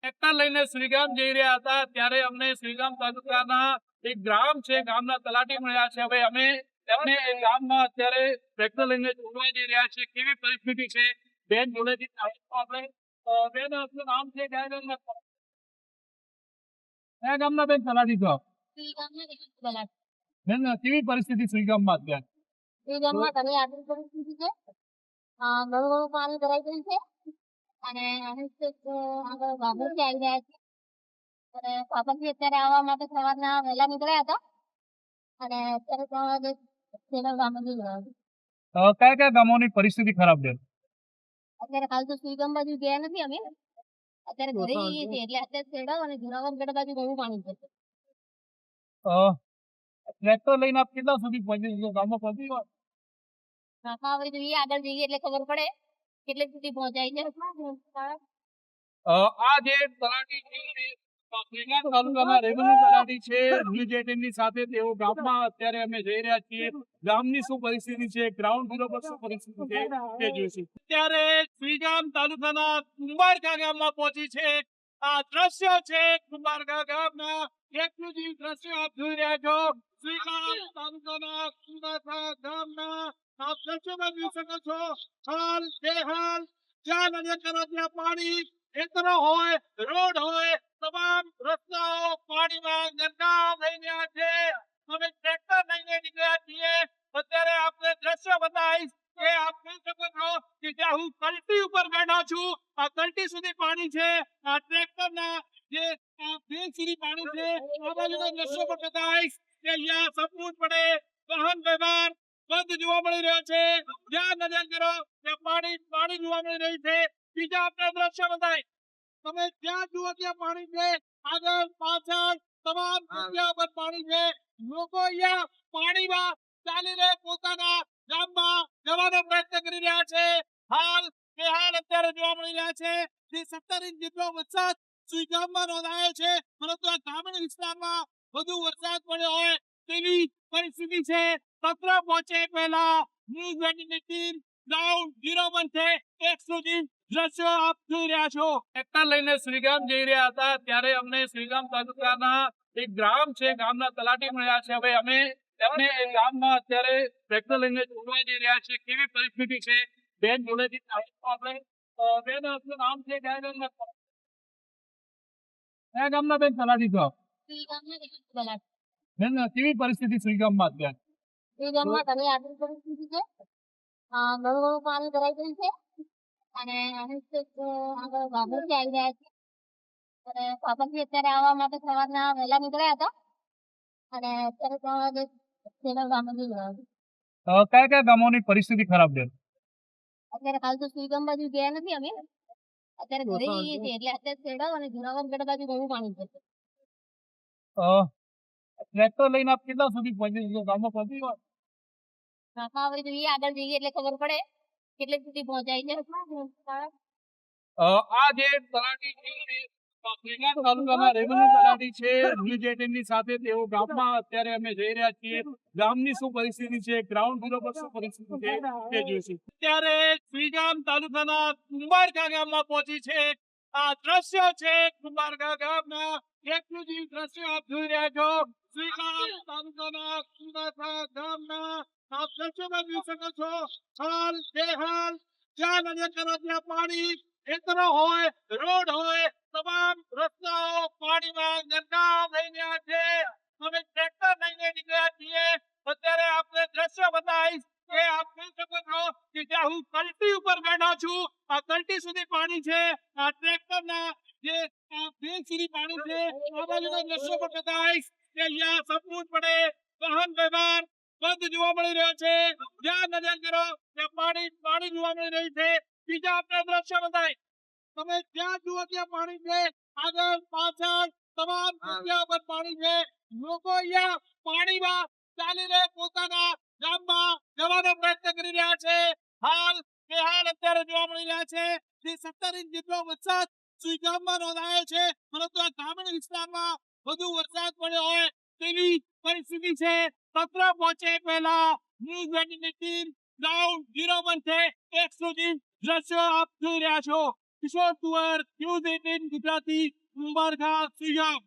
Tractor લઈને શ્રીગામ જઈ રહ્યા હતા ત્યારે અમને શ્રીગામ તાલુકાના એક ગામ છે, ગામના તલાટી મળ્યા છે. હવે અમે એમને એ ગામમાં અત્યારે ટ્રેક્ટર લઈને જોડવા જઈ રહ્યા છીએ. કેવી પરિસ્થિતિ છે બેન જોડેથી આપણે બેન આપનું નામ છે કયા ગામના બેન તલાટી છો? બેન કેવી પરિસ્થિતિ શ્રીગામમાં અત્યારે? શ્રીગામમાં ઘણી આર્થિક પરિસ્થિતિ છે. ઘણું ઘણું પાણી ભરાઈ ગયું છે અને આગળ વાઘોરથી આવી રહ્યા છે અને પાપડથી અત્યારે આવવા માટે સવારના વહેલા નીકળ્યા હતા અને અત્યારે 3 વાગે સેડલ ગામે જઈ રહ્યા છે. કયા કયા ગામોની પરિસ્થિતિ ખરાબ બેન? અત્યારે હાલ તો શ્રીગામ બાજુ ગયા નથી અમે, અત્યારે ઘરે જઈએ છીએ એટલે અત્યારે સેડલ અને જુનાગઢ ગઢ બાજુ ઘણું પાણી છે. ટ્રેક્ટર લઈને આપ કેટલા સુધી પહોંચી શકો? ગામમાં પહોંચી ગયો? નાકા હવે જોઈએ, આગળ જઈએ એટલે ખબર પડે કેટલે સુધી પહોંચાય છે. આ જે તલાટી છે શ્રીગામ તાલુકાના રેવન્યુ તલાટી છે, ન્યૂઝ 18 ની સાથે તેઓ ગામમાં અત્યારે અમે જઈ રહ્યા છીએ. ગામની શું પરિસ્થિતિ છે, ગ્રાઉન્ડ ઝીરો પર શું પરિસ્થિતિ છે તે જોઈશું. અત્યારે શ્રીગામ તાલુકાના કુંભારકા ગામમાં પહોંચી છે. આ દ્રશ્ય છે કુંભારકા ગામના એક્સક્લુઝિવ દ્રશ્ય આપ જોઈ રહ્યા છો. શ્રીગામ તાલુકાના કુંભારકા ગામના આપ દ્રશ્યોમાં જોઈ શકો છો. હાલ બેહાલ જ્યાં નજર કરો ત્યાં પાણી, ખેતરો હોય, રોડ હોય, તમામ રસ્તાઓ પાણીમાં ગરકાવ થઈ ગયા છે. અમે ટ્રેક્ટર લઈને નીકળ્યા છીએ. અત્યારે આપણે દ્રશ્ય બતાવીશ કે આપ જોઈ શકો છો કે જ્યાં હું કલ્ટી ઉપર બેઠો છું, આ કલ્ટી સુધી પાણી છે. આ ટ્રેક્ટરના જે બેગ સુધી પાણી છે. આ બાજુના દ્રશ્યો પણ બતાવીશ કે અહીંયા સંપૂર્ણપણે વાહન વ્યવહાર બંધ જોવા મળી રહ્યો છે. જ્યાં નજર કરો ત્યાં પાણી જોવા મળી રહ્યું છે. બીજા આપણે દ્રશ્ય બતાવીશ, તમે જ્યાં જુઓ ત્યાં પાણી છે. આગળ પાછળ તમામ જગ્યા પર પાણી છે. લોકો અહીંયા પાણીમાં ચાલીને પોતાના ગામમાં જવાનો પ્રયત્ન કરી રહ્યા છે. હાલ બેહાલ અત્યારે જોવા મળી રહ્યા છે. 17 ઇંચ જેટલો વરસાદ શ્રીગામમાં નોંધાયો છે, પરંતુ આ ગ્રામીણ વિસ્તારમાં વધુ વરસાદ પડ્યો હોય તેવી પરિસ્થિતિ છે. તંત્ર પહોંચે પહેલા ન્યૂઝ 18 ની ટીમ ગ્રાઉન્ડ ઝીરો પર છે. એક સુધી દ્રશ્યો આપ જોઈ રહ્યા છો. ટ્રેક્ટર લઈને શ્રીગામ જઈ રહ્યા હતા ત્યારે અમને શ્રીગામ તાલુકાના એક ગામ છે, ગામના તલાટી મળ્યા છે. હવે અમે એમને એ ગામમાં અત્યારે ટ્રેક્ટર લઈને જોડવા જઈ રહ્યા છીએ. કેવી પરિસ્થિતિ છે બેન જોડેથી આપણે બેન આપનું નામ છે કયા ગામના બેન તલાટી છો? બેન કેવી પરિસ્થિતિ શ્રીગામમાં અત્યારે? શ્રીગામમાં ઘણી આર્થિક પરિસ્થિતિ છે. ઘણું ઘણું પાણી ભરાઈ ગયું છે અને આગળ વાઘોરથી આવી રહ્યા છે અને પાપડથી અત્યારે આવવા માટે સવારના વહેલા નીકળ્યા હતા અને અત્યારે 3 વાગે સેડલ ગામે જઈ રહ્યા છે. કયા કયા ગામોની પરિસ્થિતિ ખરાબ બેન? અત્યારે હાલ તો શ્રીગામ બાજુ ગયા નથી અમે, અત્યારે ઘરે જઈએ છીએ એટલે અત્યારે સેડલ અને જુનાગઢ ગઢ બાજુ ઘણું પાણી છે. ટ્રેક્ટર લઈને આપ કેટલા સુધી પહોંચી શકો? ગામમાં પહોંચી ગયો? નાકા હવે જોઈએ, આગળ જઈએ એટલે ખબર પડે કેટલે સુધી પહોંચાય છે. આ જે તલાટી છે શ્રીગામ તાલુકાના રેવન્યુ તલાટી છે, ન્યૂઝ 18 ની સાથે તેઓ ગામમાં અત્યારે અમે જઈ રહ્યા છીએ. ગામની શું પરિસ્થિતિ છે, ગ્રાઉન્ડ ઝીરો પર શું પરિસ્થિતિ છે તે જોઈશું. અત્યારે શ્રીગામ તાલુકાના કુંભારકા ગામમાં પહોંચી છે. આ દ્રશ્ય છે કુંભારકા ગામના એક્સક્લુઝિવ દ્રશ્ય આપ જોઈ રહ્યા છો. શ્રીગામ તાલુકાના કુંભારકા ગામના આપ દ્રશ્યોમાં જોઈ શકો છો. હાલ બેહાલ જ્યાં નજર કરો ત્યાં પાણી, ખેતરો હોય, રોડ હોય, તમામ રસ્તાઓ પાણીમાં ગરકાવ થઈ ગયા છે. અમે ટ્રેક્ટર લઈને નીકળ્યા છીએ. અત્યારે આપણે દ્રશ્ય બતાવીશ કે આપ જોઈ શકો છો કે જ્યાં હું કલ્ટી ઉપર બેઠો છું, આ કલ્ટી સુધી પાણી છે. આ ટ્રેક્ટરના જે બેગ સુધી પાણી છે. આ બાજુના દ્રશ્યો પણ બતાવીશ કે અહીંયા સંપૂર્ણપણે વાહન વ્યવહાર બંધ જોવા મળી રહ્યો છે. જ્યાં નજર કરો ત્યાં પાણી જોવા મળી રહ્યું છે. બીજા આપણે દ્રશ્ય બતાવીશ, તમે જ્યાં જુઓ ત્યાં પાણી છે. આગળ પાછળ તમામ જગ્યા પર પાણી છે. લોકો અહીંયા પાણીમાં ચાલીને પોતાના ગામમાં જવાનો પ્રયત્ન કરી રહ્યા છે. હાલ બેહાલ અત્યારે જોવા મળી રહ્યા છે. 17 ઇંચ જેટલો વરસાદ શ્રીગામમાં નોંધાયો છે, પરંતુ આ ગ્રામીણ વિસ્તારમાં વધુ વરસાદ પડ્યો હોય તેવી પરિસ્થિતિ છે. તંત્ર પહોંચે પહેલા ન્યૂઝ 18 ની ટીમ ગ્રાઉન્ડ ઝીરો પર છે. એક સુધી દ્રશ્યો આપ જોઈ રહ્યા છો. કિશોર કુંવર, ન્યૂઝ 18 ગુજરાતી, ઉંબરઠા, સુઈગામ.